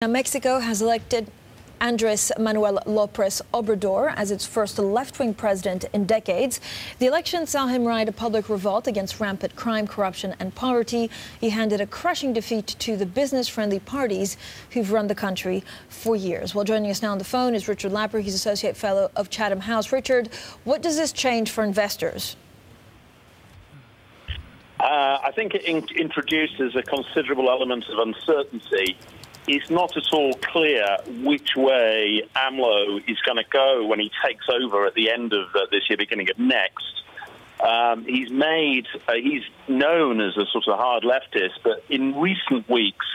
Now, Mexico has elected Andres Manuel Lopez Obrador as its first left-wing president in decades. The election saw him ride a public revolt against rampant crime, corruption and poverty. He handed a crushing defeat to the business-friendly parties who've run the country for years. Well, joining us now on the phone is Richard Lapper. He's Associate Fellow of Chatham House. Richard, what does this change for investors? I think it introduces a considerable element of uncertainty. It's not at all clear which way AMLO is going to go when he takes over at the end of this year, beginning of next. He's known as a sort of hard leftist, but in recent weeks,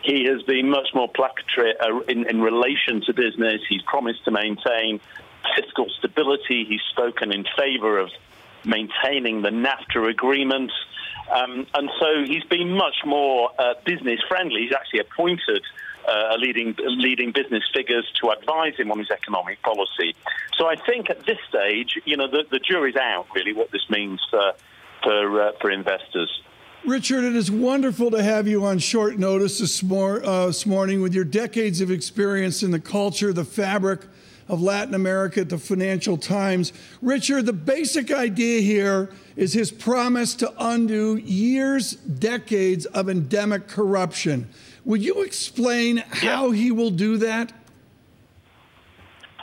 he has been much more placatory in relation to business. He's promised to maintain fiscal stability. He's spoken in favor of maintaining the Nafta agreement. And so he's been much more business-friendly. He's actually appointed leading business figures to advise him on his economic policy. So I think at this stage, the jury's out, really, what this means for investors. Richard, it is wonderful to have you on short notice this morning with your decades of experience in the culture, the fabric of Latin America at the Financial Times. Richard, the basic idea here is his promise to undo years, decades of endemic corruption. Would you explain how he will do that?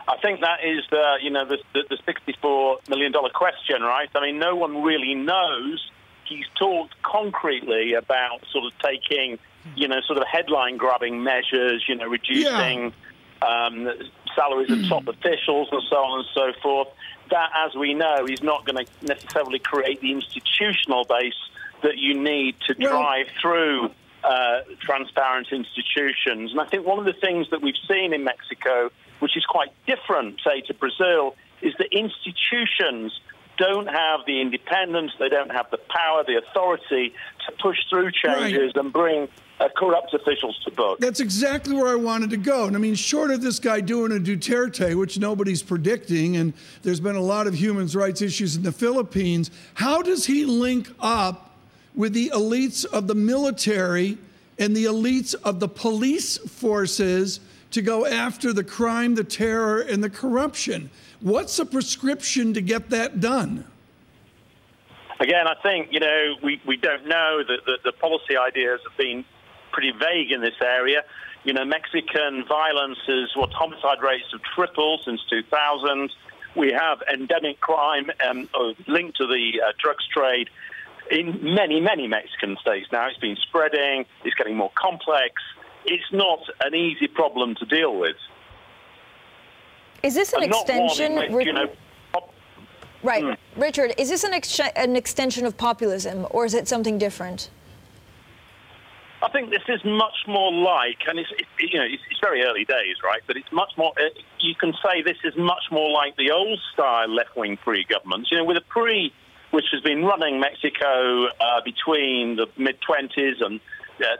I think that is the $64 million question, right? I mean, no one really knows. He's talked concretely about sort of taking, sort of headline-grabbing measures, reducing salaries of top officials and so on and so forth. That, as we know, is not going to necessarily create the institutional base that you need to drive through transparent institutions. And I think one of the things that we've seen in Mexico, which is quite different, say, to Brazil, is that institutions don't have the independence, they don't have the power, the authority to push through changes and bring corrupt officials to book. That's exactly where I wanted to go. And I mean, short of this guy doing a Duterte, which nobody's predicting, and there's been a lot of human rights issues in the Philippines, how does he link up with the elites of the military and the elites of the police forces to go after the crime, the terror, and the corruption? What's the prescription to get that done? Again, I think, we don't know. The policy ideas have been pretty vague in this area. Mexican violence homicide rates have tripled since 2000. We have endemic crime linked to the drugs trade in many, many Mexican states now. It's been spreading. It's getting more complex. It's not an easy problem to deal with. Is this an extension? Richard, is this an extension of populism, or is it something different? I think this is much more like, and it's very early days, right? But it's much more. You can say this is much more like the old-style left-wing PRI governments. With a PRI which has been running Mexico between the mid-20s and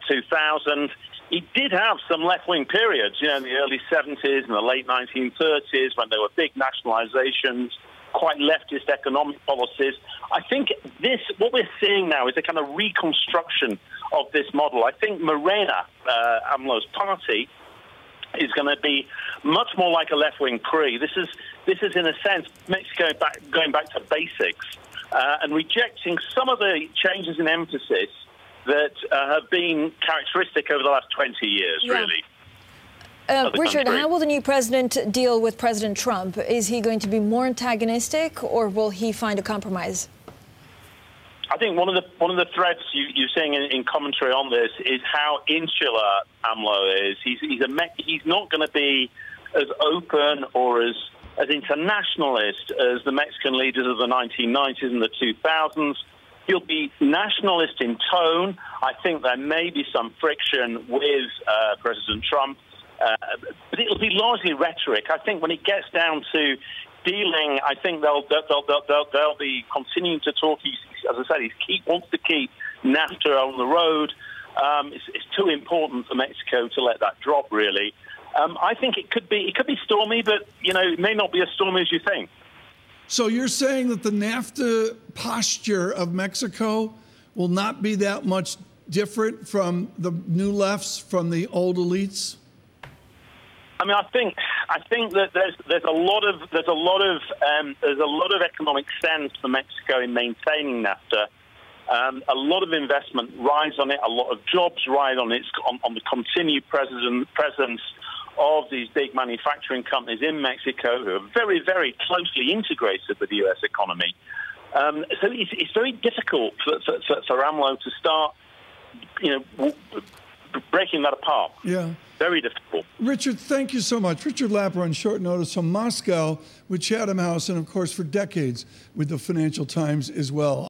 2000. It did have some left-wing periods, in the early 70s and the late 1930s when there were big nationalizations, quite leftist economic policies. I think what we're seeing now is a kind of reconstruction of this model. I think Morena, AMLO's party, is going to be much more like a left-wing PRI. This is in a sense Mexico going back to basics and rejecting some of the changes in emphasis that have been characteristic over the last 20 years, really. Richard, how will the new president deal with President Trump? Is he going to be more antagonistic, or will he find a compromise? I think one of the threads you're seeing in commentary on this is how insular AMLO is. He's not going to be as open or as internationalist as the Mexican leaders of the 1990s and the 2000s. He'll be nationalist in tone. I think there may be some friction with President Trump, but it'll be largely rhetoric. I think when it gets down to dealing, I think they'll be continuing to talk. As I said, he wants to keep NAFTA on the road. It's too important for Mexico to let that drop, really. I think it could be stormy, but it may not be as stormy as you think. So you're saying that the NAFTA posture of Mexico will not be that much different from the new lefts, from the old elites? I mean, I think that there's a lot of economic sense for Mexico in maintaining NAFTA. A lot of investment rides on it. A lot of jobs ride on the continued presence of these big manufacturing companies in Mexico who are very, very closely integrated with the U.S. economy. So it's very difficult for AMLO to start, breaking that apart. Yeah. Very difficult. Richard, thank you so much. Richard Lapper on short notice from Moscow with Chatham House and, of course, for decades with the Financial Times as well.